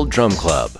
Drum Club.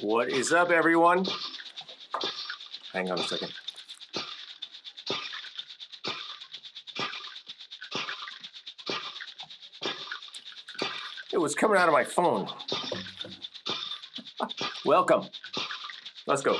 What is up, everyone? Hang on a second. It was coming out of my phone. Welcome. Let's go.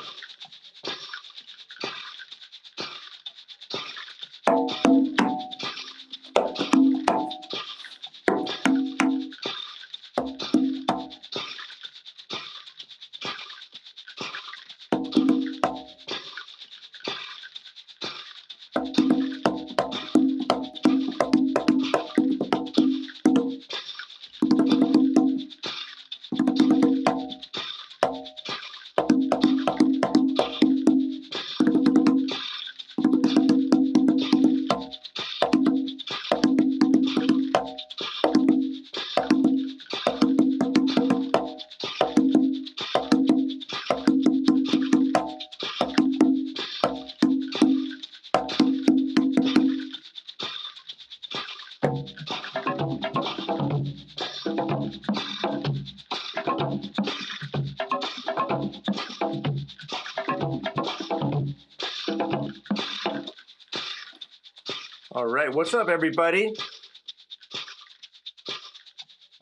All right, what's up, everybody?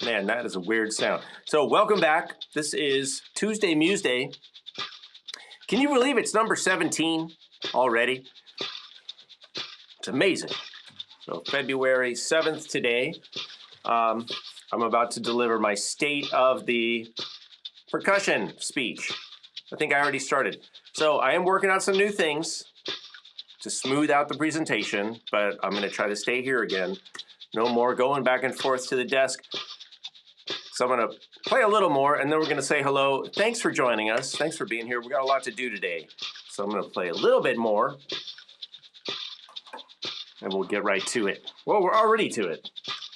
Man, that is a weird sound. So welcome back. This is Tuesday Museday. Can you believe it's number 17 already? It's amazing. So February 7th today. I'm about to deliver my state of the percussion speech. I think I already started. So I am working on some new things to smooth out the presentation, but I'm gonna try to stay here again. No more going back and forth to the desk. So I'm gonna play a little more and then we're gonna say hello. Thanks for joining us. Thanks for being here. We got a lot to do today. So I'm gonna play a little bit more and we'll get right to it. Well, we're already to it.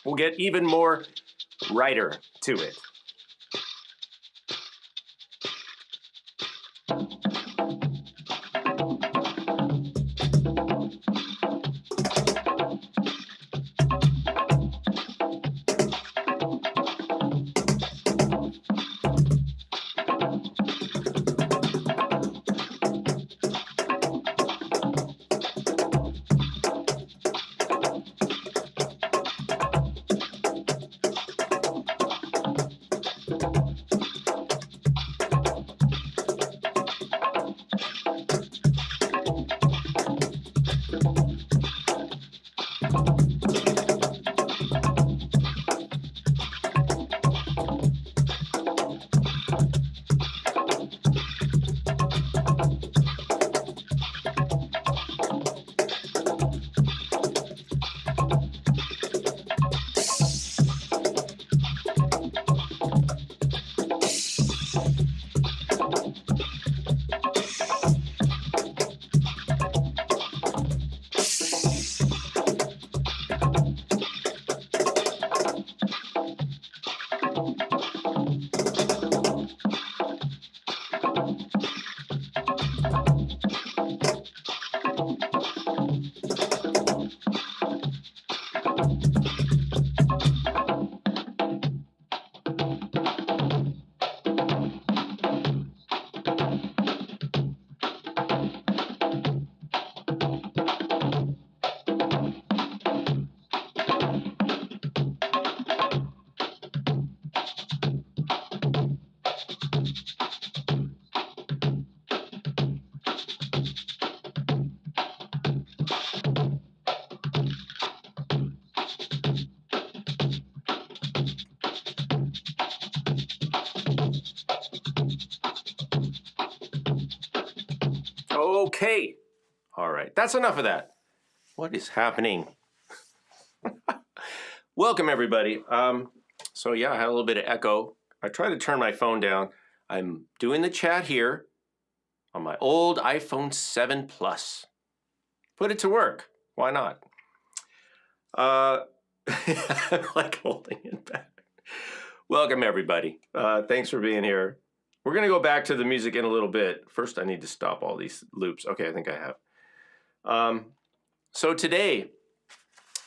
We'll get even more righter to it. Okay. All right. That's enough of that. What is happening? Welcome, everybody. So yeah, I had a little bit of echo. I tried to turn my phone down. I'm doing the chat here on my old iPhone 7 Plus. Put it to work. Why not? I like holding it back. Welcome, everybody. Thanks for being here. We're going to go back to the music in a little bit. First, I need to stop all these loops. Okay, I think I have. So today,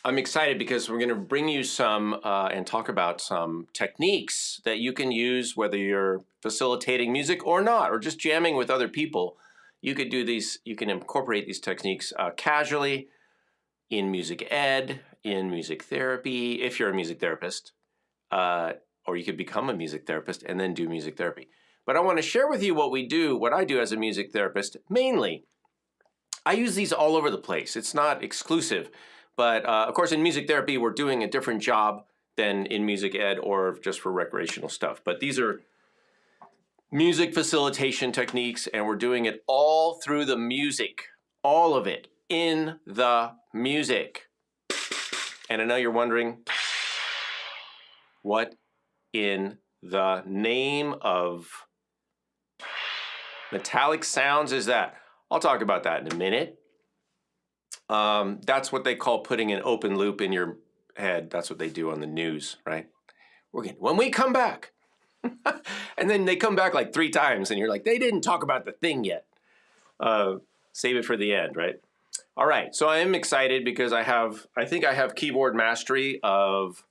I'm excited because we're going to bring you some and talk about some techniques that you can use, whether you're facilitating music or not, or just jamming with other people. You could do these, you can incorporate these techniques casually in music ed, in music therapy, if you're a music therapist, or you could become a music therapist and then do music therapy. But I want to share with you what we do, what I do as a music therapist, mainly. I use these all over the place. It's not exclusive. But of course, in music therapy, we're doing a different job than in music ed or just for recreational stuff. But these are music facilitation techniques, and we're doing it all through the music. All of it in the music. And I know you're wondering, what in the name of metallic sounds is that? I'll talk about that in a minute. That's what they call putting an open loop in your head. That's what they do on the news, right? When we come back. And then they come back like 3 times and you're like, they didn't talk about the thing yet. Save it for the end, right? All right, so I am excited because I think I have keyboard mastery of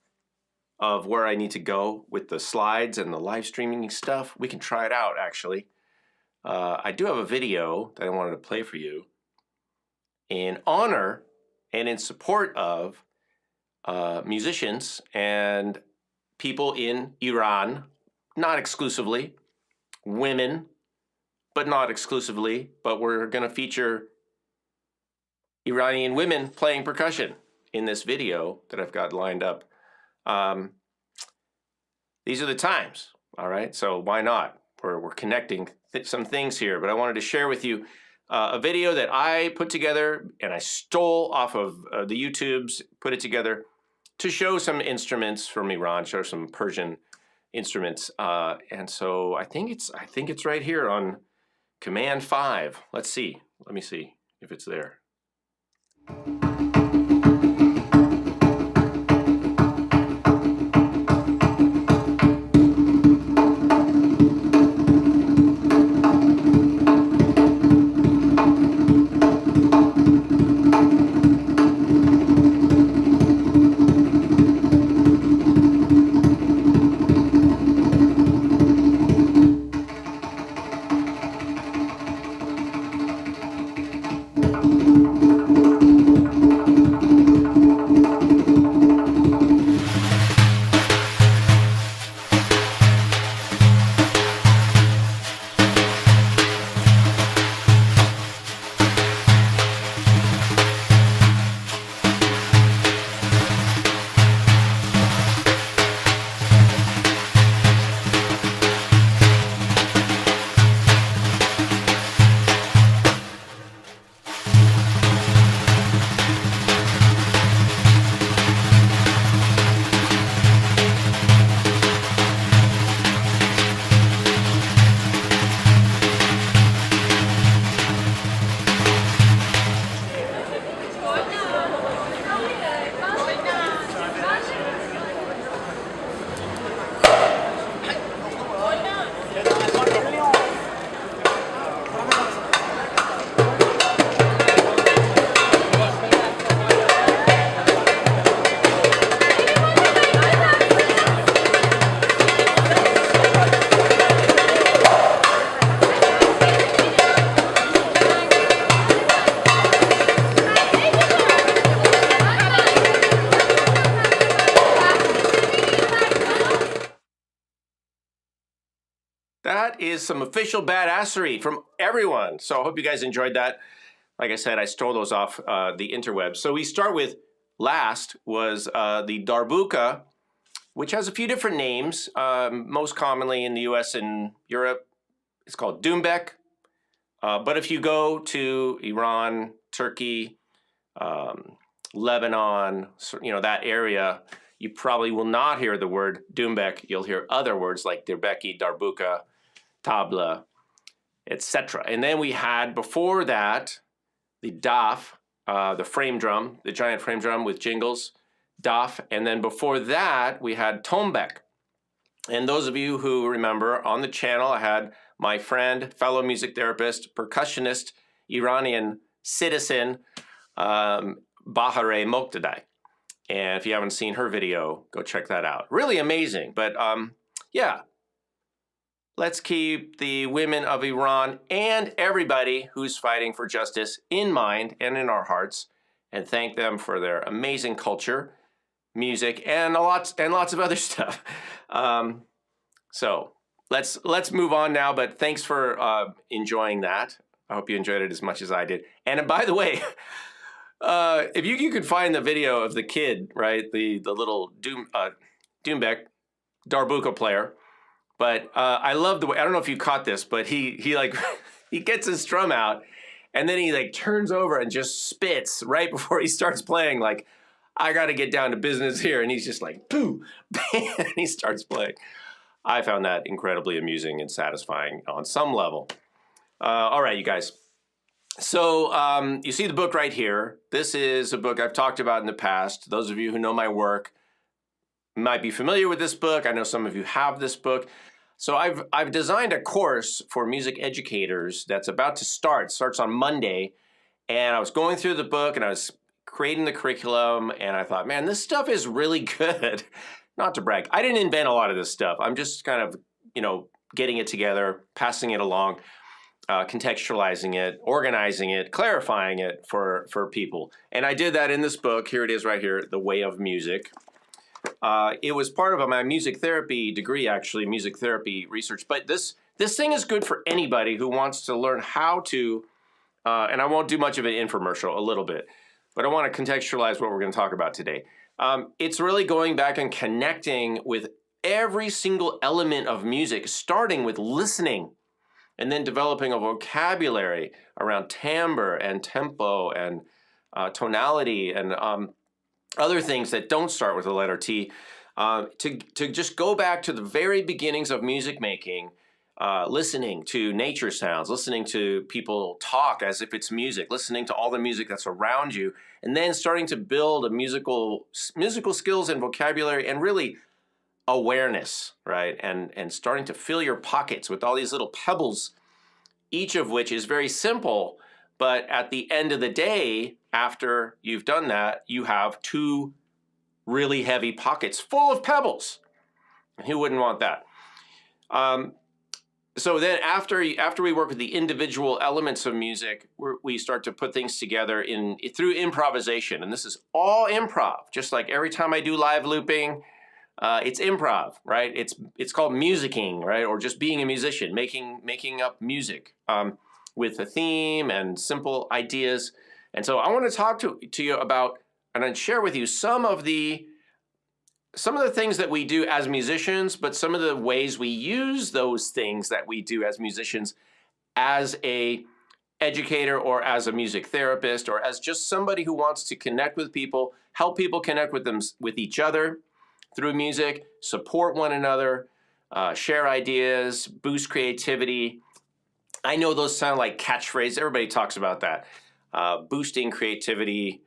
where I need to go with the slides and the live streaming stuff. We can try it out, actually. I do have a video that I wanted to play for you in honor and in support of musicians and people in Iran, not exclusively, women, but not exclusively, but we're going to feature Iranian women playing percussion in this video that I've got lined up. These are the times, all right? So why not? We're connecting some things here, but I wanted to share with you a video that I put together and I stole off of the YouTubes, put it together to show some instruments from Iran, show some Persian instruments. And so I think it's right here on Command 5. Let's see. Let me see if it's there. That is some official badassery from everyone. So I hope you guys enjoyed that. Like I said, I stole those off the interwebs. So we start with, last was the darbuka, which has a few different names. Most commonly in the US and Europe, it's called doumbek. But if you go to Iran, Turkey, Lebanon, you know, that area, you probably will not hear the word doumbek. You'll hear other words like dirbeki, darbuka, tabla, etc. And then we had, before that, the daf, the frame drum, the giant frame drum with jingles, daf. And then before that, we had tombek. And those of you who remember, on the channel, I had my friend, fellow music therapist, percussionist, Iranian citizen, Museday. And if you haven't seen her video, go check that out. Really amazing. But yeah, let's keep the women of Iran and everybody who's fighting for justice in mind and in our hearts, and thank them for their amazing culture, music, and lots of other stuff. So let's move on now. But thanks for enjoying that. I hope you enjoyed it as much as I did. And by the way, if you could find the video of the kid, right, the little Doombek darbuka player. But I love the way, I don't know if you caught this, but he like he gets his drum out, and then he like turns over and just spits right before he starts playing, like, I got to get down to business here. And he's just like, pooh, and he starts playing. I found that incredibly amusing and satisfying on some level. All right, you guys. So you see the book right here. This is a book I've talked about in the past. Those of you who know my work might be familiar with this book. I know some of you have this book. So I've designed a course for music educators that's about to start. It starts on Monday. And I was going through the book and I was creating the curriculum, and I thought, man, this stuff is really good. Not to brag. I didn't invent a lot of this stuff. I'm just kind of, getting it together, passing it along, contextualizing it, organizing it, clarifying it for people. And I did that in this book. Here it is right here, The Way of Music. It was part of my music therapy degree, actually, music therapy research. But this thing is good for anybody who wants to learn how to, and I won't do much of an infomercial, a little bit, but I want to contextualize what we're going to talk about today. It's really going back and connecting with every single element of music, starting with listening, and then developing a vocabulary around timbre and tempo and tonality and other things that don't start with the letter T, to just go back to the very beginnings of music making, listening to nature sounds, listening to people talk as if it's music, listening to all the music that's around you, and then starting to build a musical skills and vocabulary and really awareness, right? And starting to fill your pockets with all these little pebbles, each of which is very simple, but at the end of the day, after you've done that, you have two really heavy pockets full of pebbles. Who wouldn't want that? So then after we work with the individual elements of music, we start to put things together through improvisation. And this is all improv, just like every time I do live looping, it's improv, right? It's called musicking, right? Or just being a musician, making up music with a theme and simple ideas. And so I want to talk to you about and share with you some of the things that we do as musicians, but some of the ways we use those things that we do as musicians as a educator or as a music therapist or as just somebody who wants to connect with people, help people connect with each other through music, support one another, share ideas, boost creativity. I know those sound like catchphrases. Everybody talks about that. Boosting creativity,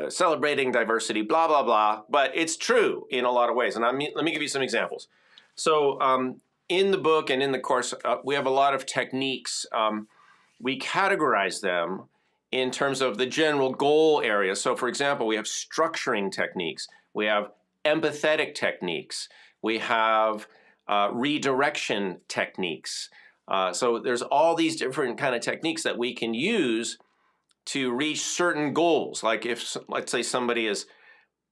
celebrating diversity, blah, blah, blah. But it's true in a lot of ways. And let me give you some examples. So in the book and in the course, we have a lot of techniques. We categorize them in terms of the general goal area. So for example, we have structuring techniques. We have empathetic techniques. We have redirection techniques. So there's all these different kind of techniques that we can use to reach certain goals. Like if, let's say, somebody is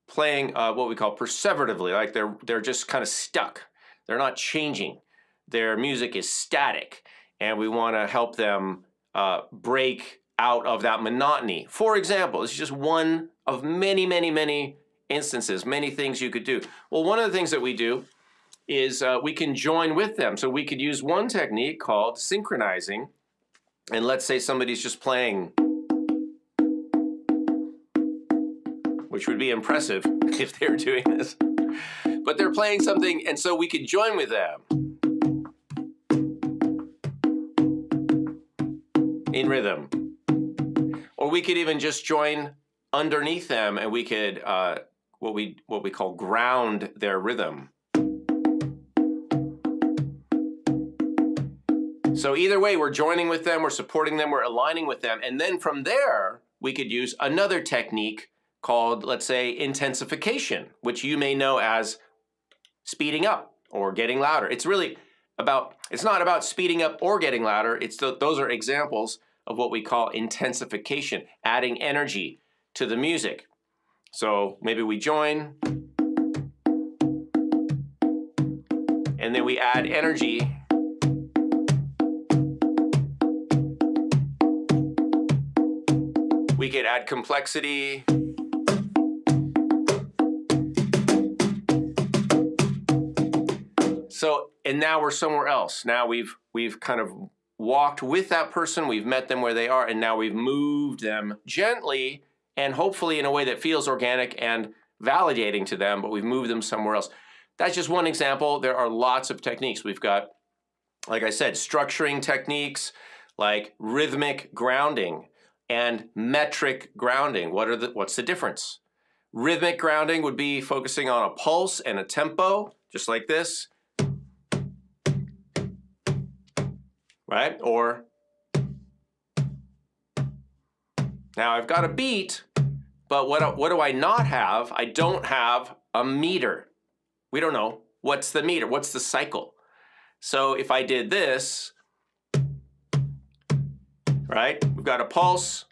playing what we call perseveratively, like they're just kind of stuck. They're not changing. Their music is static, and we want to help them break out of that monotony. For example, this is just one of many, many, many instances, many things you could do. Well, one of the things that we do is we can join with them. So we could use one technique called synchronizing. And let's say somebody's just playing, which would be impressive if they were doing this. But they're playing something, and so we could join with them in rhythm. Or we could even just join underneath them, and we could what we call ground their rhythm. So either way, we're joining with them, we're supporting them, we're aligning with them, and then from there, we could use another technique called, let's say, intensification, which you may know as speeding up or getting louder. It's not about speeding up or getting louder. Those are examples of what we call intensification, adding energy to the music. So maybe we join, and then we add energy. We could add complexity. So, and now we're somewhere else. Now we've kind of walked with that person, we've met them where they are, and now we've moved them gently and hopefully in a way that feels organic and validating to them, but we've moved them somewhere else. That's just one example. There are lots of techniques. We've got, like I said, structuring techniques like rhythmic grounding and metric grounding. What's the difference? Rhythmic grounding would be focusing on a pulse and a tempo, just like this. Right? Or now I've got a beat, but what do I not have? I don't have a meter. We don't know. What's the meter? What's the cycle? So if I did this, right? We've got a pulse,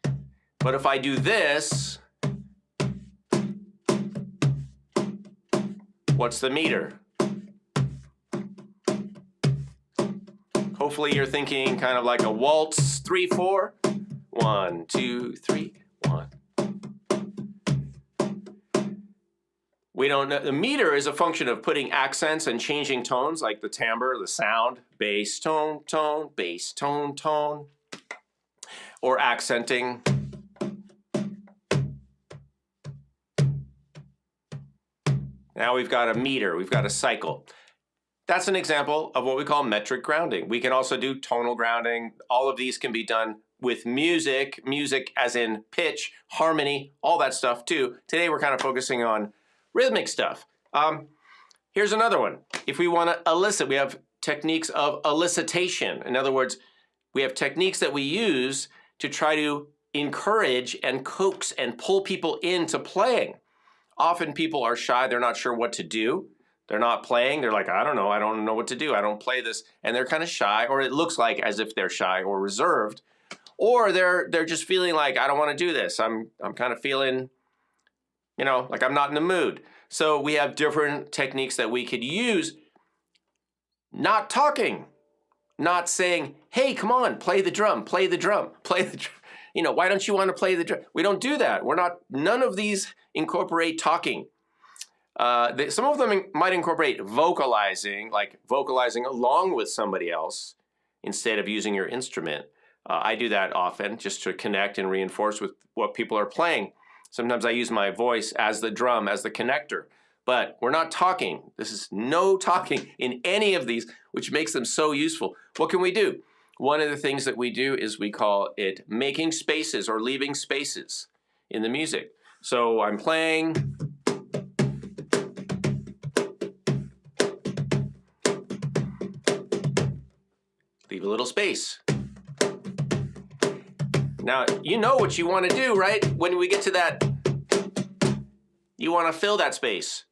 but if I do this, what's the meter? Hopefully you're thinking kind of like a waltz, 3/4. 1, 2, 3, 1. We don't know. The meter is a function of putting accents and changing tones, like the timbre, the sound, bass, tone, tone, bass, tone, tone, or accenting. Now we've got a meter, we've got a cycle. That's an example of what we call metric grounding. We can also do tonal grounding. All of these can be done with music as in pitch, harmony, all that stuff too. Today we're kind of focusing on rhythmic stuff. Here's another one. If we want to elicit, we have techniques of elicitation. In other words, we have techniques that we use to try to encourage and coax and pull people into playing. Often people are shy, they're not sure what to do. They're not playing, they're like, I don't know what to do, I don't play this. And they're kind of shy, or it looks like as if they're shy or reserved. Or they're just feeling like, I don't want to do this. I'm kind of feeling, like I'm not in the mood. So we have different techniques that we could use. Not talking, not saying, hey, come on, play the drum, play the drum, play the drum. Why don't you want to play the drum? We don't do that. None of these incorporate talking. Some of them might incorporate vocalizing, like vocalizing along with somebody else instead of using your instrument. I do that often just to connect and reinforce with what people are playing. Sometimes I use my voice as the drum, as the connector, but we're not talking. This is no talking in any of these, which makes them so useful. What can we do? One of the things that we do is we call it making spaces or leaving spaces in the music. So I'm playing. Leave a little space. Now, you know what you want to do, right? When we get to that, you want to fill that space,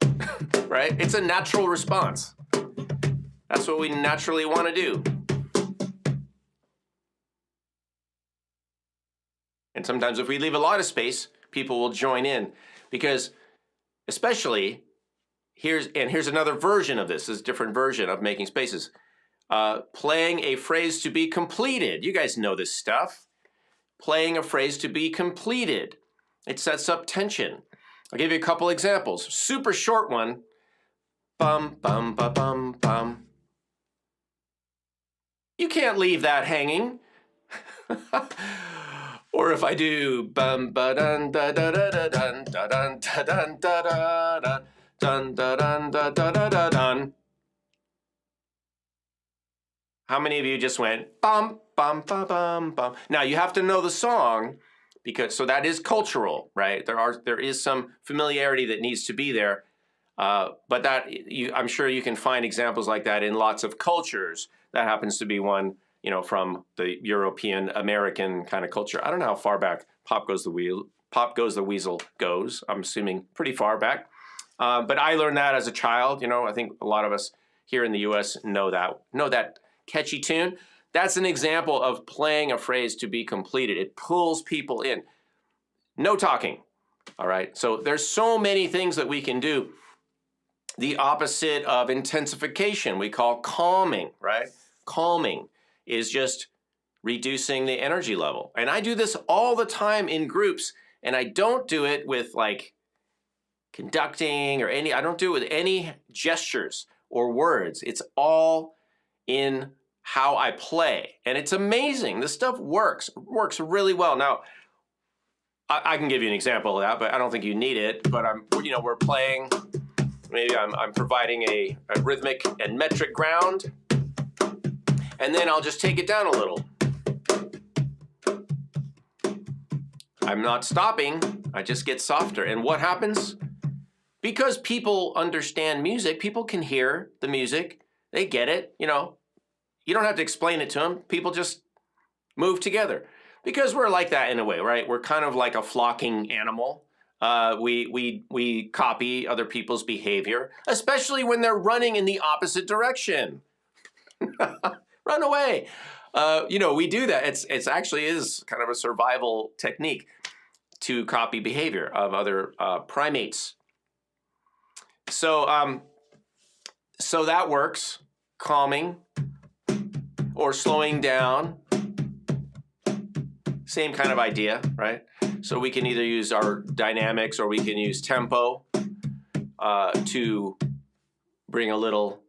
right? It's a natural response. That's what we naturally want to do. And sometimes if we leave a lot of space, people will join in because especially, here's another version of this a different version of making spaces. Playing a phrase to be completed. You guys know this stuff. Playing a phrase to be completed. It sets up tension. I'll give you a couple examples. Super short one. Bum, bum, ba, bum, bum. You can't leave that hanging. Or if I do bum, ba, dun, da, da, da, da, dun, da, dun, da, dun, da, da, da, dun, da, dun, da, da, da, da, dun. How many of you just went bum, bum, bum, bum, bum? Now you have to know the song so that is cultural, right? There is some familiarity that needs to be there, but I'm sure you can find examples like that in lots of cultures. That happens to be one, from the European American kind of culture. I don't know how far back Pop Goes the Wheel Pop Goes the Weasel Goes. I'm assuming pretty far back. But I learned that as a child. You know, I think a lot of us here in the U.S. know that catchy tune. That's an example of playing a phrase to be completed. It pulls people in. No talking. All right. So there's so many things that we can do. The opposite of intensification we call calming, right? Calming is just reducing the energy level. And I do this all the time in groups, and I don't do it with like conducting or I don't do it with any gestures or words. It's all in how I play. And it's amazing. This stuff works really well. Now, I can give you an example of that, but I don't think you need it. But we're playing, maybe I'm providing a rhythmic and metric ground, and then I'll just take it down a little. I'm not stopping, I just get softer. And what happens? Because people understand music, people can hear the music, they get it, you know. You don't have to explain it to them, people just move together. Because we're like that in a way, right? We're kind of like a flocking animal. We copy other people's behavior, especially when they're running in the opposite direction. Run away. We do that. It's actually is kind of a survival technique to copy behavior of other primates. So that works. Calming or slowing down. Same kind of idea, right? So we can either use our dynamics or we can use tempo to bring a little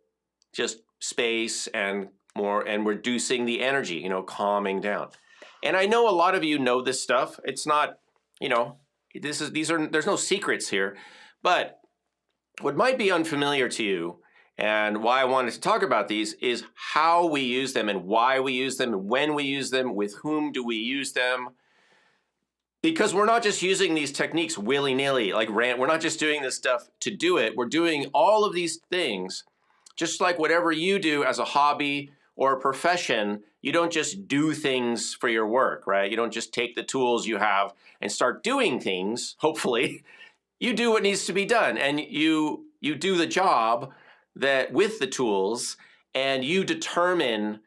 just space and more and reducing the energy, calming down. And I know a lot of you know this stuff. It's not, there's no secrets here. But what might be unfamiliar to you and why I wanted to talk about these is how we use them and why we use them and when we use them, with whom do we use them. Because we're not just using these techniques willy-nilly, we're not just doing this stuff to do it. We're doing all of these things, just like whatever you do as a hobby or a profession. You don't just do things for your work, right? You don't just take the tools you have and start doing things, hopefully. You do what needs to be done, and you do the job that with the tools, and you determine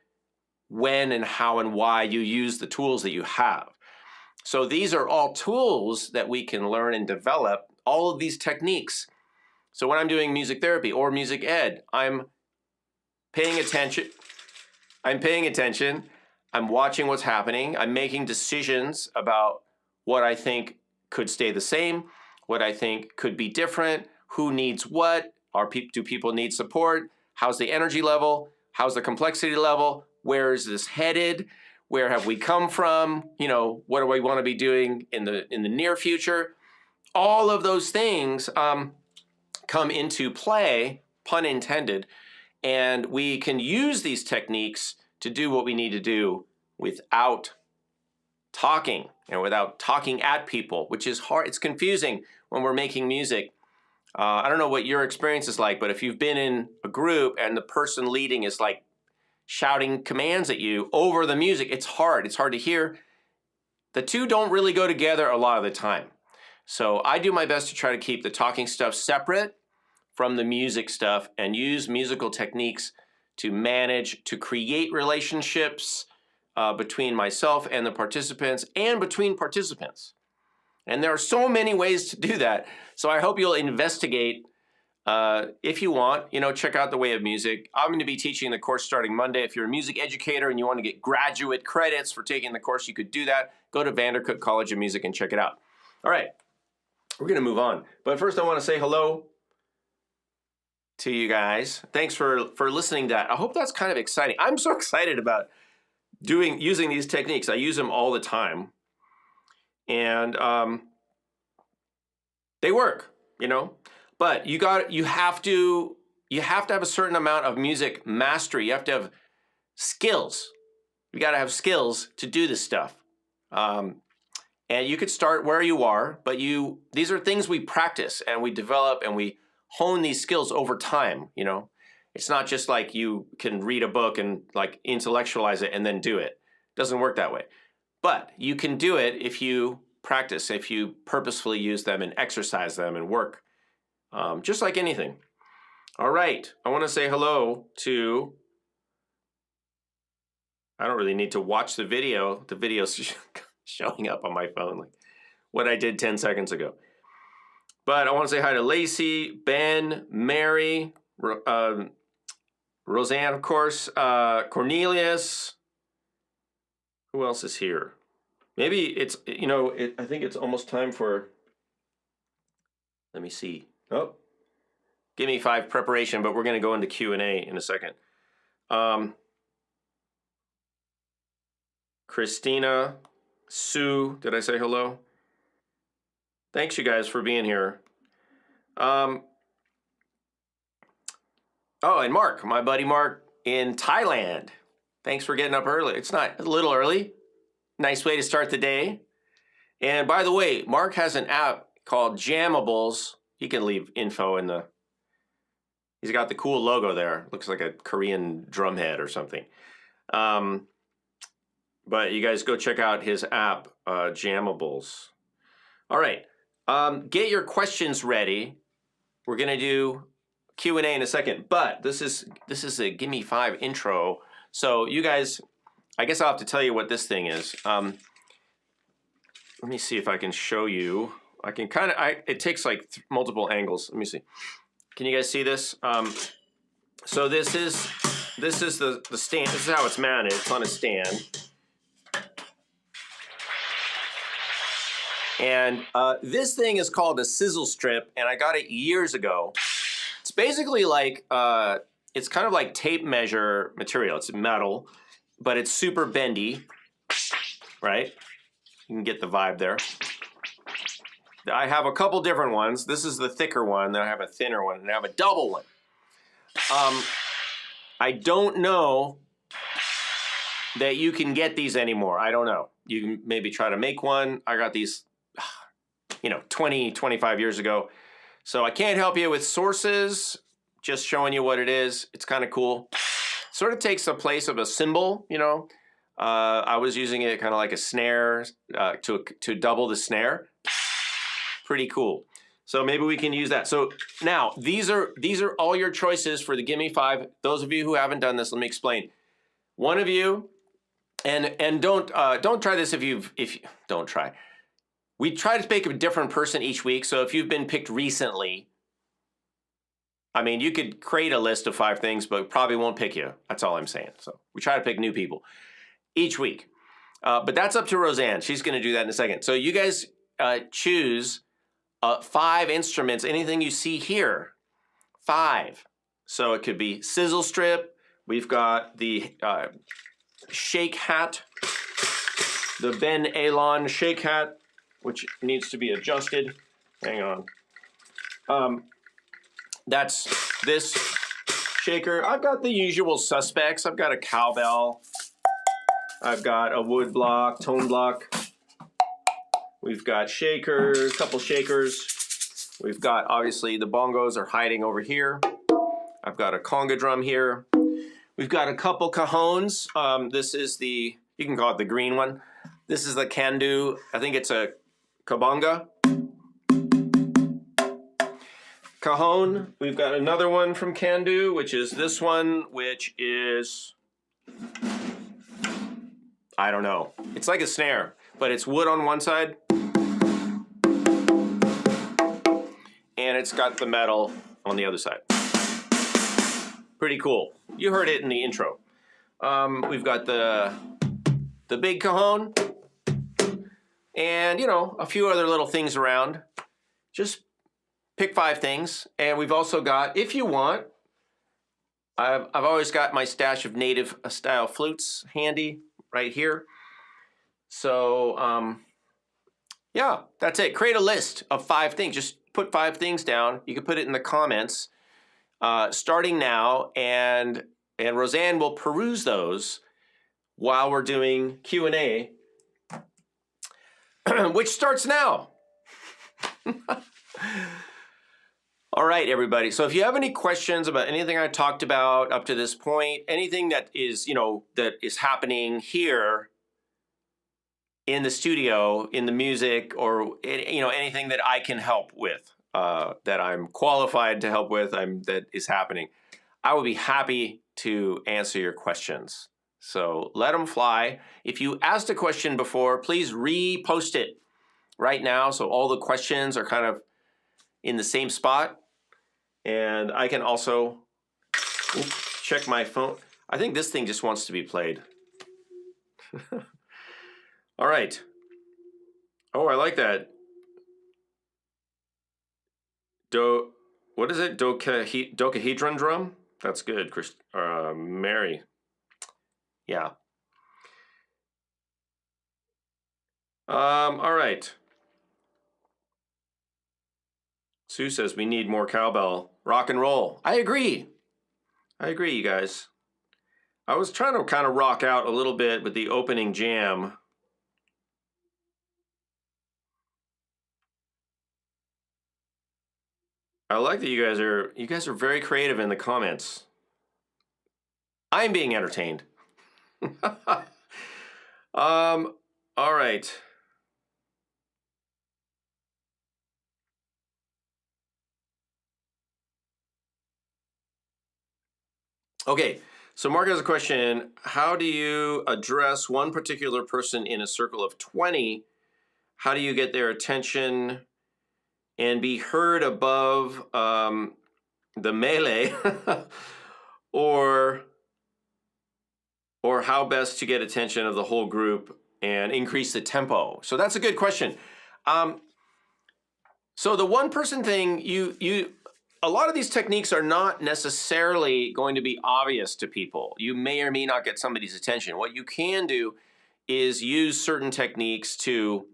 when and how and why you use the tools that you have. So these are all tools that we can learn and develop, all of these techniques. So when I'm doing music therapy or music ed, I'm paying attention. I'm watching what's happening. I'm making decisions about what I think could stay the same, what I think could be different, who needs what, do people need support, how's the energy level, how's the complexity level, where is this headed, where have we come from, what do we want to be doing in the near future. All of those things come into play, pun intended, and we can use these techniques to do what we need to do without talking and without talking at people, which is hard. It's confusing when we're making music. I don't know what your experience is like, but if you've been in a group and the person leading is like shouting commands at you over the music, it's hard. It's hard to hear. The two don't really go together a lot of the time. So I do my best to try to keep the talking stuff separate from the music stuff and use musical techniques to manage, to create relationships between myself and the participants and between participants. And there are so many ways to do that. So I hope you'll investigate if you want, check out The Way of Music. I'm going to be teaching the course starting Monday. If you're a music educator and you want to get graduate credits for taking the course, you could do that. Go to Vandercook College of Music and check it out. All right, we're going to move on. But first I want to say hello to you guys. Thanks for listening to that. I hope that's kind of exciting. I'm so excited about using these techniques. I use them all the time. And they work, but you have to have a certain amount of music mastery. You have to have skills. You got to have skills to do this stuff. And you could start where you are, but these are things we practice and we develop and we hone these skills over time. It's not just like you can read a book and intellectualize it and then do it. It doesn't work that way. But you can do it if you practice, if you purposefully use them and exercise them and work, just like anything. All right, I want to say hello to, I don't really need to watch the video. The video's showing up on my phone, like what I did 10 seconds ago. But I want to say hi to Lacey, Ben, Mary, Roseanne, of course, Cornelius. Who else is here? Maybe it's, you know, I think it's almost time for, let me see. Oh, Gimme 5 preparation, but we're going to go into Q&A in a second. Christina, Sue, did I say hello? Thanks, you guys, for being here. Oh, and Mark, my buddy Mark in Thailand. Thanks for getting up early. It's not a little early. Nice way to start the day. And by the way, Mark has an app called Jammables. He can leave info in the, he's got the cool logo there. Looks like a Korean drumhead or something. But you guys go check out his app, Jammables. All right, get your questions ready. We're gonna do Q&A in a second, but this is a Gimme 5 intro. So you guys, I guess I'll have to tell you what this thing is. Let me see if I can show you. I can kind of, it takes like multiple angles. Let me see. Can you guys see this? So this is the stand. This is how it's mounted. It's on a stand. And this thing is called a sizzle strip, and I got it years ago. It's basically like, it's kind of like tape measure material. It's metal, but it's super bendy, right? You can get the vibe there. I have a couple different ones. This is the thicker one, then I have a thinner one, and I have a double one. I don't know that you can get these anymore. I don't know. You can maybe try to make one. I got these, you know, 20, 25 years ago. So I can't help you with sources, just showing you what it is. It's kind of cool. Sort of takes the place of a cymbal, you know. I was using it kind of like a snare to double the snare. Pretty cool. So maybe we can use that. So now these are all your choices for the Gimme 5. Those of you who haven't done this, let me explain. One of you, and don't try this if you don't try. We try to pick a different person each week. So if you've been picked recently, I mean, you could create a list of 5 things, but probably won't pick you. That's all I'm saying. So we try to pick new people each week. But that's up to Roseanne. She's going to do that in a second. So you guys choose 5 instruments, anything you see here. 5. So it could be sizzle strip. We've got the shake hat, the Ben Elon shake hat, which needs to be adjusted. Hang on. That's this shaker. I've got the usual suspects. I've got a cowbell. I've got a wood block, tone block. We've got shakers, a couple shakers. We've got, obviously, the bongos are hiding over here. I've got a conga drum here. We've got a couple cajones. This is the, you can call it the green one. This is the can-do. I think it's a kabanga. Cajon. We've got another one from can-do, which is this one, which is, I don't know. It's like a snare, but it's wood on one side. And it's got the metal on the other side. Pretty cool. You heard it in the intro. We've got the big cajon. And, you know, a few other little things around. Just pick 5 things. And we've also got, if you want, I've always got my stash of native style flutes handy right here. So, yeah, that's it. Create a list of 5 things. Just put 5 things down. You can put it in the comments starting now, and Roseanne will peruse those while we're doing Q&A, which starts now. All right, everybody. So if you have any questions about anything I talked about up to this point, anything that is, you know, that is happening here, in the studio, in the music, or anything that I can help with, that I'm qualified to help with, that is happening, I would be happy to answer your questions. So let them fly. If you asked a question before, please repost it right now so all the questions are kind of in the same spot. And I can also check my phone. I think this thing just wants to be played. All right. Oh, I like that. What is it? Dodecahedron drum? That's good, Mary. Yeah. All right. Sue says we need more cowbell. Rock and roll. I agree. You guys. I was trying to kind of rock out a little bit with the opening jam. I like that you guys are very creative in the comments. I'm being entertained. All right. Okay, so Mark has a question. How do you address one particular person in a circle of 20? How do you get their attention and be heard above the melee? or how best to get attention of the whole group and increase the tempo? So that's a good question. So the one person thing, a lot of these techniques are not necessarily going to be obvious to people. You may or may not get somebody's attention. What you can do is use certain techniques to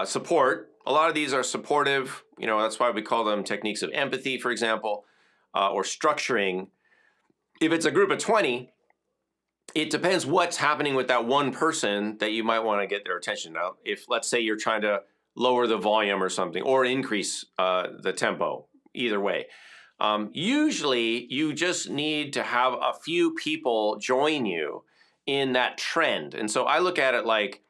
support. A lot of these are supportive. That's why we call them techniques of empathy, for example, or structuring. If it's a group of 20, it depends what's happening with that one person that you might want to get their attention. Now, if let's say you're trying to lower the volume or something, or increase the tempo, either way. Usually, you just need to have a few people join you in that trend. And so I look at it like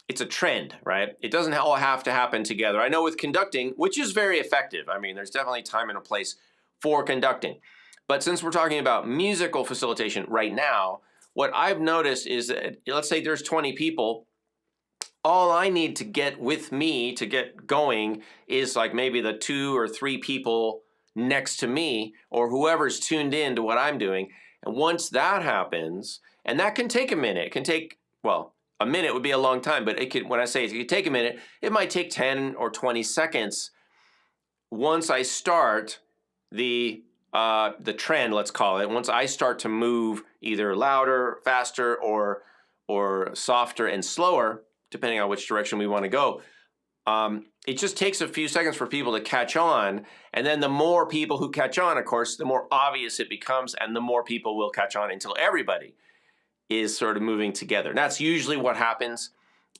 it's a trend, right? It doesn't all have to happen together. I know with conducting, which is very effective. I mean, there's definitely time and a place for conducting. But since we're talking about musical facilitation right now, what I've noticed is that, let's say there's 20 people, all I need to get with me to get going is like maybe the 2 or 3 people next to me or whoever's tuned in to what I'm doing. And once that happens, and that can take a minute, it can take, well, a minute would be a long time, but when I say it could take a minute, it might take 10 or 20 seconds. Once I start the trend, let's call it, once I start to move either louder, faster, or softer and slower, depending on which direction we want to go, it just takes a few seconds for people to catch on. And then the more people who catch on, of course, the more obvious it becomes, and the more people will catch on until everybody is sort of moving together. And that's usually what happens.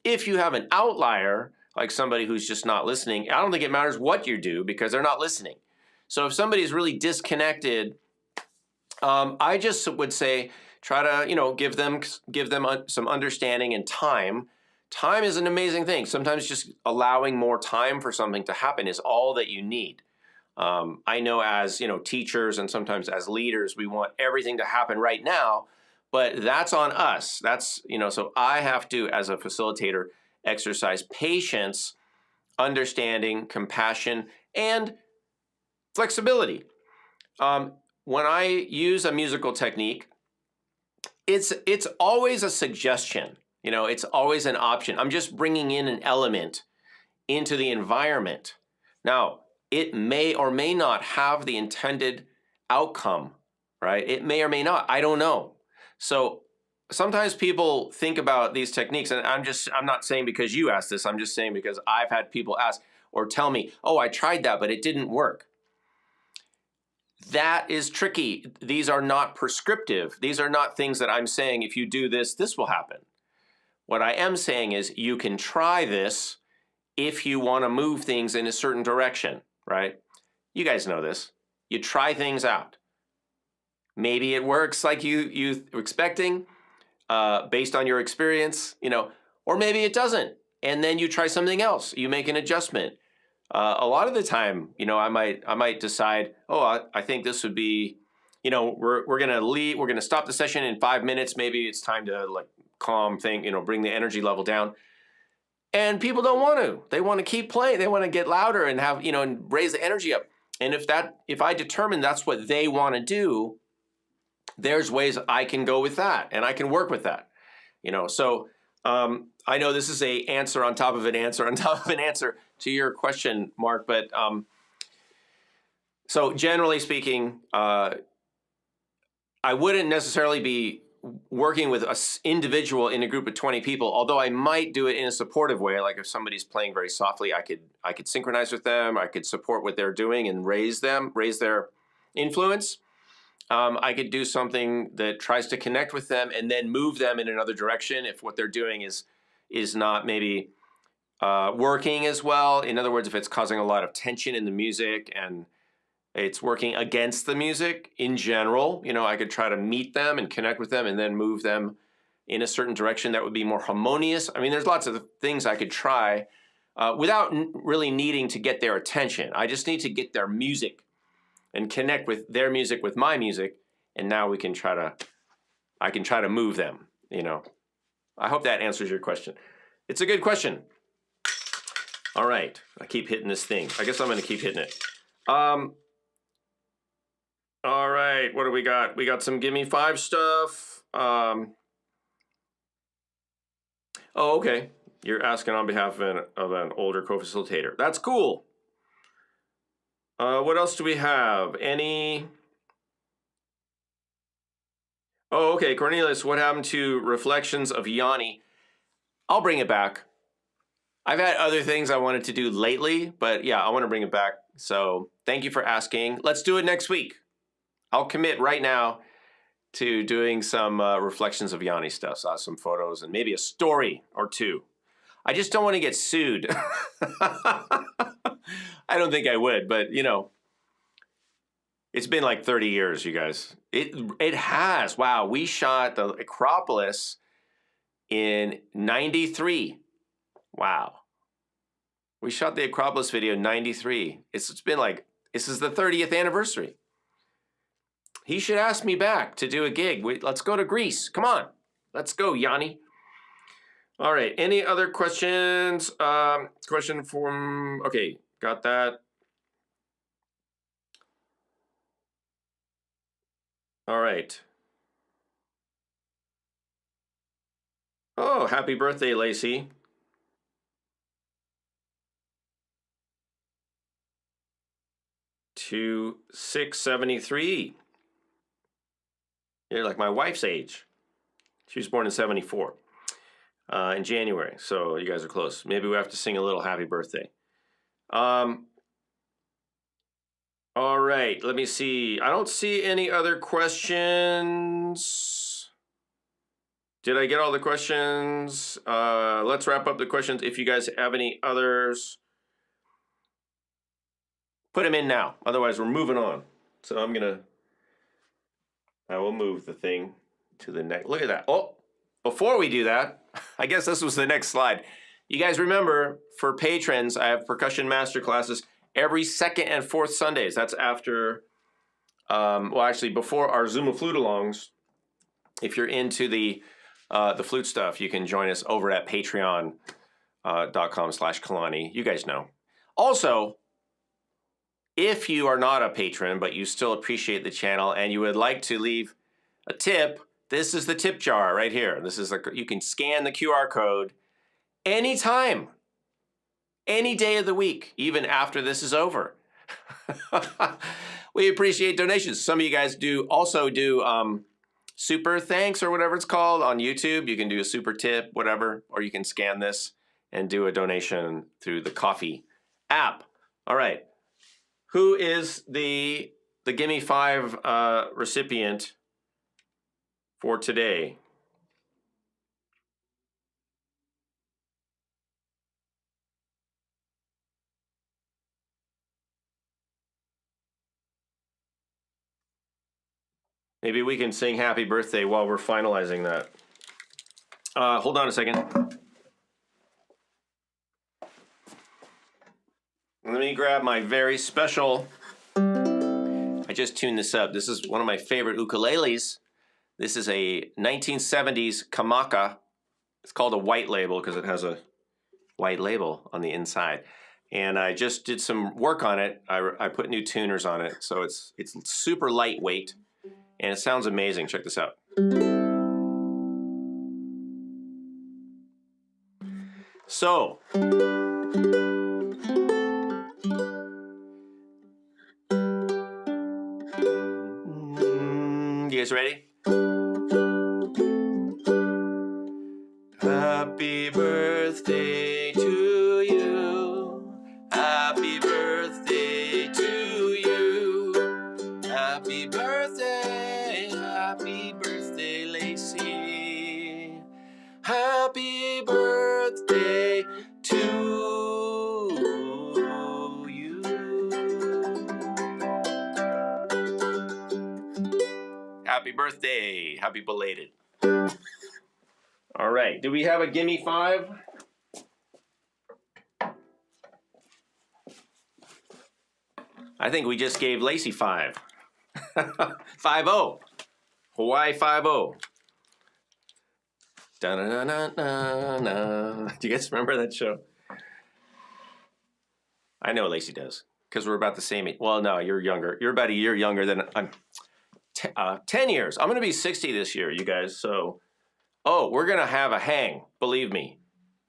If you have an outlier, like somebody who's just not listening, I don't think it matters what you do because they're not listening. So if somebody's really disconnected, I just would say try to give them some understanding and time. Time is an amazing thing. Sometimes just allowing more time for something to happen is all that you need. I know as teachers and sometimes as leaders, we want everything to happen right now, but that's on us. That's so I have to, as a facilitator, exercise patience, understanding, compassion, and flexibility. When I use a musical technique, it's always a suggestion. It's always an option. I'm just bringing in an element into the environment. Now, it may or may not have the intended outcome, right? It may or may not. I don't know. So sometimes people think about these techniques, and I'm not saying because you asked this, I'm just saying because I've had people ask or tell me, oh, I tried that, but it didn't work. That is tricky. These are not prescriptive. These are not things that I'm saying, if you do this, this will happen. What I am saying is you can try this if you want to move things in a certain direction, right? You guys know this. You try things out. Maybe it works like you were expecting. based on your experience, you know, or maybe it doesn't. And then you try something else. You make an adjustment. A lot of the time, you know, I might decide, oh, I think this would be, you know, we're gonna leave. We're gonna stop the session in 5 minutes. Maybe it's time to like calm thing, you know, bring the energy level down. And people don't want to. They want to keep playing. They want to get louder and have, you know, and raise the energy up. And if I determine that's what they want to do, there's ways I can go with that and I can work with that. You know, so I know this is a answer on top of an answer on top of an answer to your question, Mark. But so generally speaking, I wouldn't necessarily be working with an individual in a group of 20 people, although I might do it in a supportive way. Like if somebody's playing very softly, I could synchronize with them. I could support what they're doing and raise their influence. I could do something that tries to connect with them and then move them in another direction if what they're doing is not maybe working as well. In other words, if it's causing a lot of tension in the music and it's working against the music in general, you know, I could try to meet them and connect with them and then move them in a certain direction that would be more harmonious. I mean, there's lots of things I could try without really needing to get their attention. I just need to get their music and connect with their music with my music, and now I can try to move them, you know. I hope that answers your question. It's a good question. All right, I keep hitting this thing. I guess I'm gonna keep hitting it. All right, what do we got? We got some Gimme 5 stuff. Oh, okay. You're asking on behalf of an older co-facilitator. That's cool. What else do we have? Any? Oh, okay, Cornelius, what happened to Reflections of Yanni? I'll bring it back. I've had other things I wanted to do lately, but yeah, I want to bring it back. So thank you for asking. Let's do it next week. I'll commit right now to doing some Reflections of Yanni stuff. So some photos and maybe a story or two. I just don't want to get sued. I don't think I would, but you know, it's been like 30 years, you guys. It has. Wow, we shot the Acropolis in 93. Wow. We shot the Acropolis video in 93. It's been like, this is the 30th anniversary. He should ask me back to do a gig. Let's go to Greece. Come on. Let's go, Yanni. All right. Any other questions? Question from, okay, got that. All right. Oh, happy birthday, Lacey. To 673. You're like my wife's age. She was born in 74 in January. So you guys are close. Maybe we have to sing a little happy birthday. All right, let me see. I don't see any other questions. Did I get all the questions? Let's wrap up the questions. If you guys have any others, put them in now. Otherwise, we're moving on. So I will move the thing to the next. Look at that. Oh, before we do that, I guess this was the next slide. You guys remember, for patrons, I have percussion master classes every second and fourth Sundays. That's after, well, actually, before our Zuma flute-alongs. If you're into the flute stuff, you can join us over at patreon.com/Kalani. You guys know. Also, if you are not a patron, but you still appreciate the channel and you would like to leave a tip, this is the tip jar right here. This is you can scan the QR code anytime, any day of the week, even after this is over. We appreciate donations. Some of you guys also do super thanks or whatever it's called on YouTube. You can do a super tip, whatever, or you can scan this and do a donation through the Coffee app. All right. Who is the Gimme 5 recipient for today? Maybe we can sing happy birthday while we're finalizing that. Hold on a second. Let me grab my very special. I just tuned this up. This is one of my favorite ukuleles. This is a 1970s Kamaka. It's called a white label because it has a white label on the inside. And I just did some work on it. I put new tuners on it, so it's super lightweight, and it sounds amazing. Check this out. So, you guys ready? Happy birthday to you. Happy birthday to you. Happy birthday, Lacey. Happy birthday to you. Happy birthday. Happy belated. All right. Do we have a Gimme 5? I think we just gave Lacey 5. 5-0. Hawaii 5-0. Da-na-na-na-na. Do you guys remember that show? I know Lacey does, because we're about the same age. Well, no, you're younger. You're about a year younger than I'm. 10 years. I'm going to be 60 this year, you guys. So, we're going to have a hang. Believe me,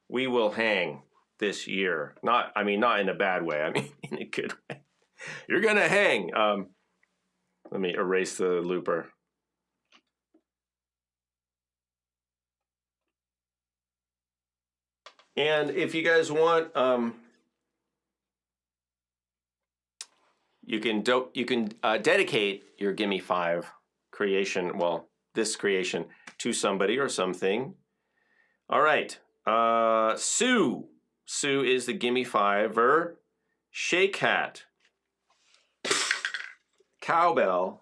we will hang this year. Not in a bad way. I mean, in a good way. You're going to hang. Let me erase the looper. And if you guys want, you can dedicate your Gimme 5 creation, well, this creation, to somebody or something. All right, Sue. Sue is the Gimme 5er. Shake Hat. Cowbell.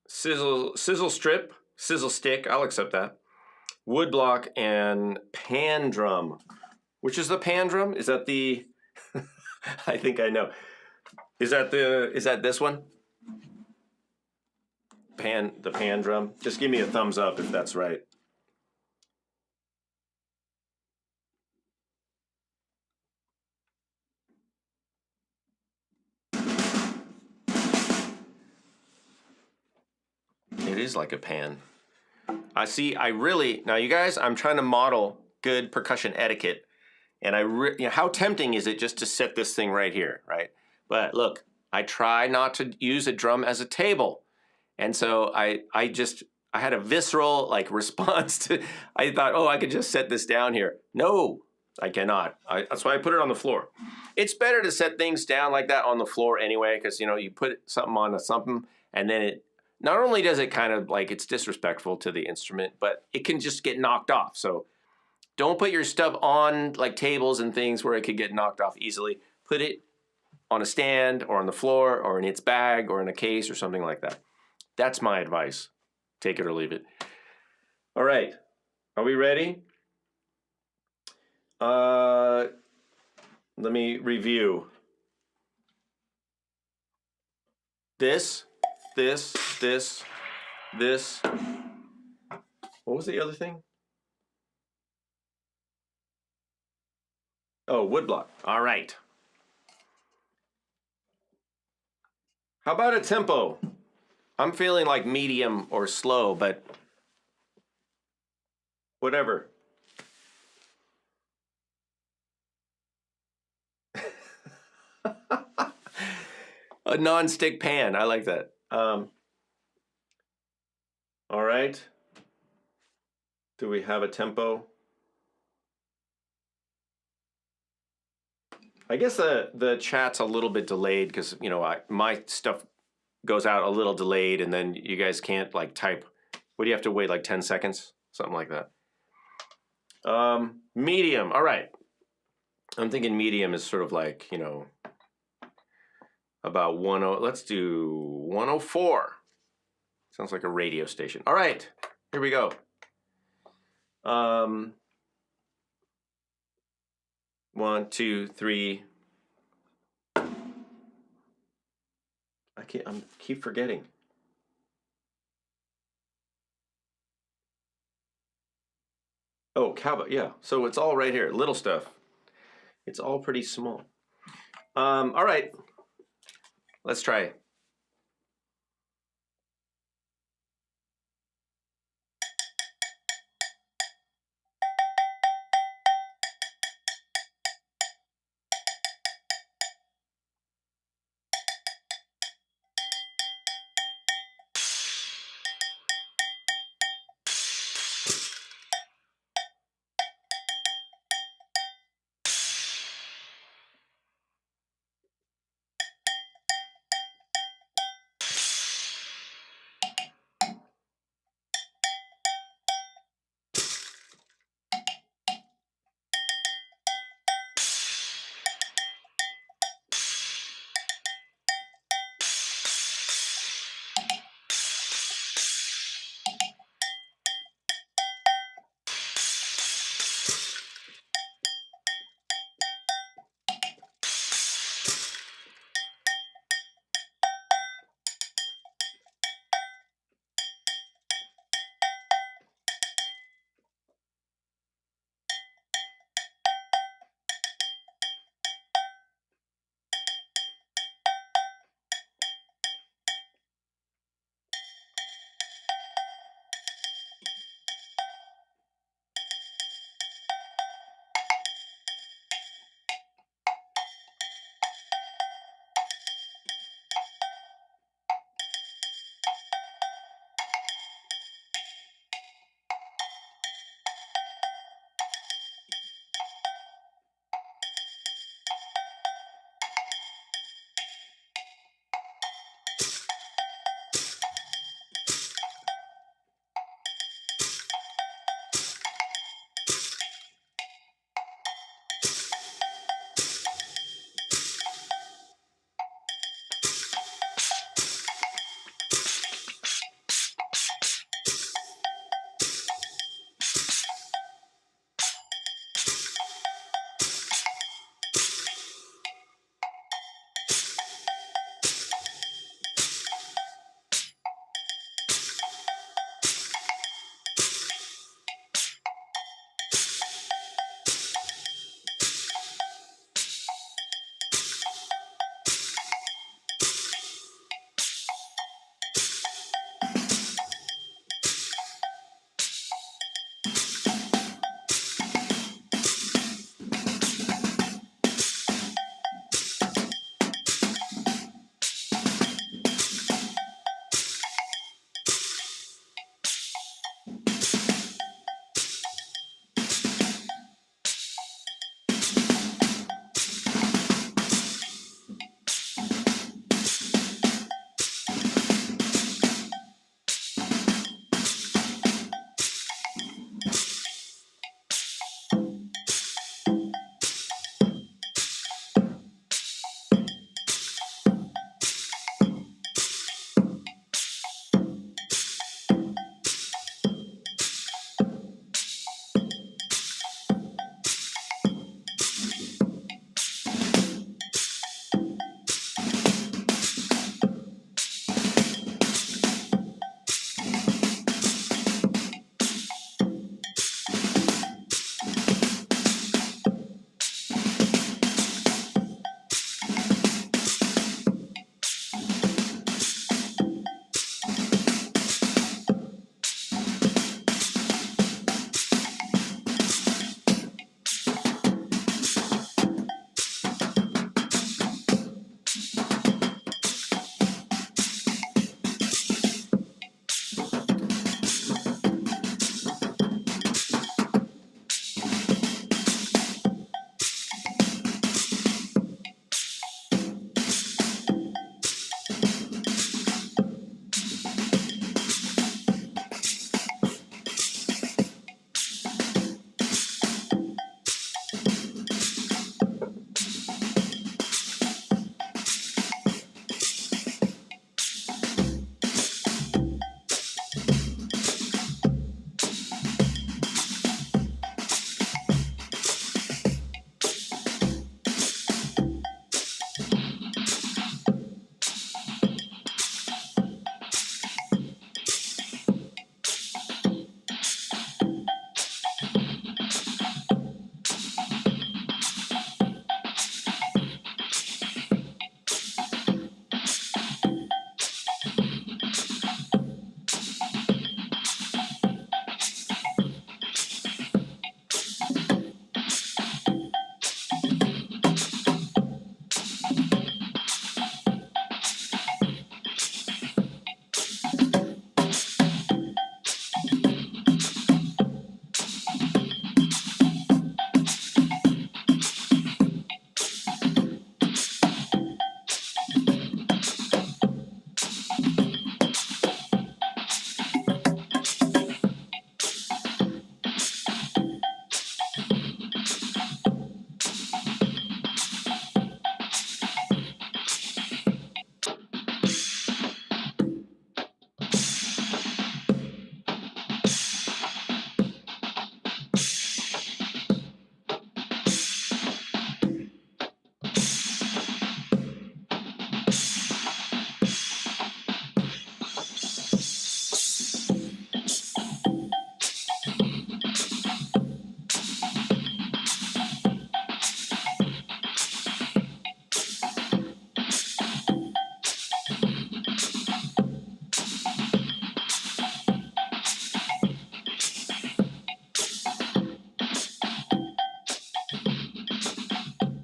Sizzle strip. Sizzle stick. I'll accept that. Woodblock and pan drum. Which is the pan drum? Is that the? I think I know. Is that this one? The pan drum. Just give me a thumbs up if that's right. It is like a pan. Now you guys, I'm trying to model good percussion etiquette, and how tempting is it just to set this thing right here, right? But look, I try not to use a drum as a table, and so I had a visceral response to. I thought, I could just set this down here. No, I cannot. That's why I put it on the floor. It's better to set things down like that on the floor anyway, because you put something on something, and then it. Not only does it kind of it's disrespectful to the instrument, but it can just get knocked off. So don't put your stuff on tables and things where it could get knocked off easily. Put it on a stand or on the floor or in its bag or in a case or something like that. That's my advice. Take it or leave it. All right. Are we ready? Let me review. This. What was the other thing? Oh, woodblock. All right. How about a tempo? I'm feeling like medium or slow, but whatever. A non-stick pan. I like that. All right. Do we have a tempo? I guess the chat's a little bit delayed because my stuff goes out a little delayed, and then you guys can't type. What do you have to wait 10 seconds? Something like that. Medium. All right. I'm thinking medium is sort of about 10. Let's do 104. Sounds like a radio station. All right, here we go. 1, 2, 3. I keep forgetting. Oh, cowbell, yeah. So it's all right here, little stuff. It's all pretty small. All right, let's try it.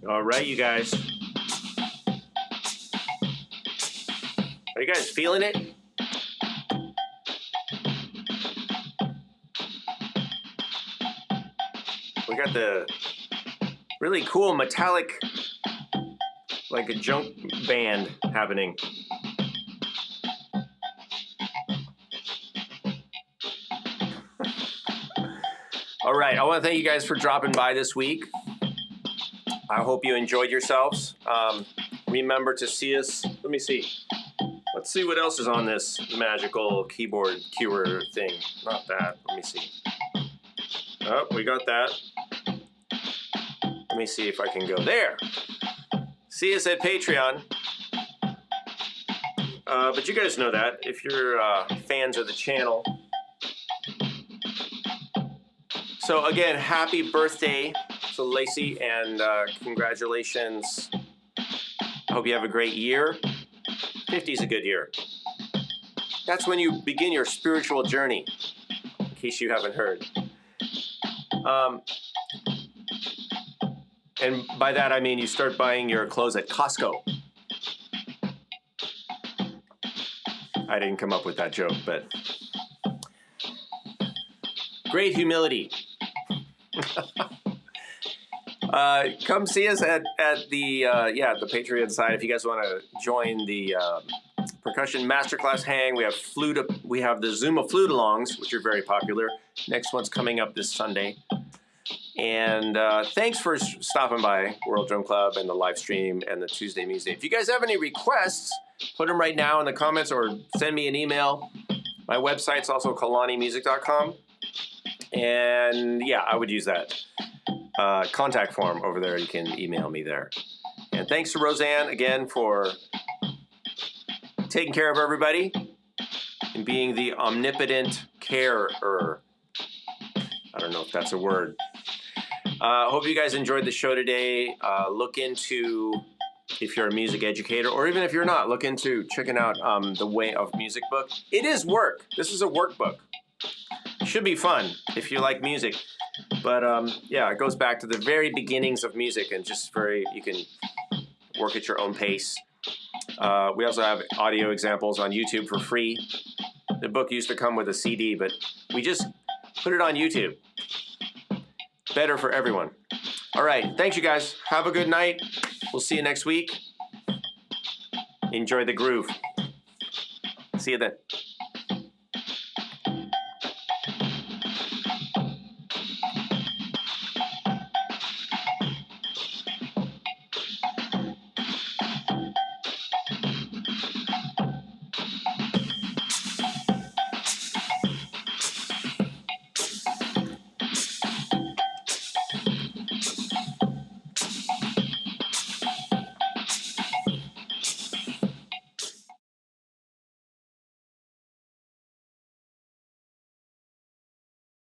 All right, you guys. Are you guys feeling it? We got the really cool metallic, like a junk band happening. All right, I want to thank you guys for dropping by this week. I hope you enjoyed yourselves. Remember to see us. Let me see. Let's see what else is on this magical keyboard cure thing. Not that. Let me see. Oh, we got that. Let me see if I can go there. See us at Patreon. But you guys know that if you're fans of the channel. So again, happy birthday to Lacey, and congratulations. I hope you have a great year. 50 is a good year. That's when you begin your spiritual journey, in case you haven't heard. And by that I mean you start buying your clothes at Costco. I didn't come up with that joke, but great humility. Come see us at the the Patreon side if you guys want to join the percussion masterclass hang. We have the Zuma flute alongs, which are very popular. Next one's coming up this Sunday. And thanks for stopping by World Drum Club and the live stream and the Tuesday Museday. If you guys have any requests, put them right now in the comments or send me an email. My website's also kalanimusic.com. And yeah, I would use that contact form over there. You can email me there. And thanks to Roseanne again for taking care of everybody and being the omnipotent carer. I don't know if that's a word. Hope you guys enjoyed the show today. Look into, if you're a music educator, or even if you're not, look into checking out the Way of Music book. It is work. This is a workbook. Should be fun if you like music. But yeah, it goes back to the very beginnings of music, and just you can work at your own pace. We also have audio examples on YouTube for free. The book used to come with a CD, but we just put it on YouTube. Better for everyone. All right, thanks you guys. Have a good night. We'll see you next week. Enjoy the groove. See you then.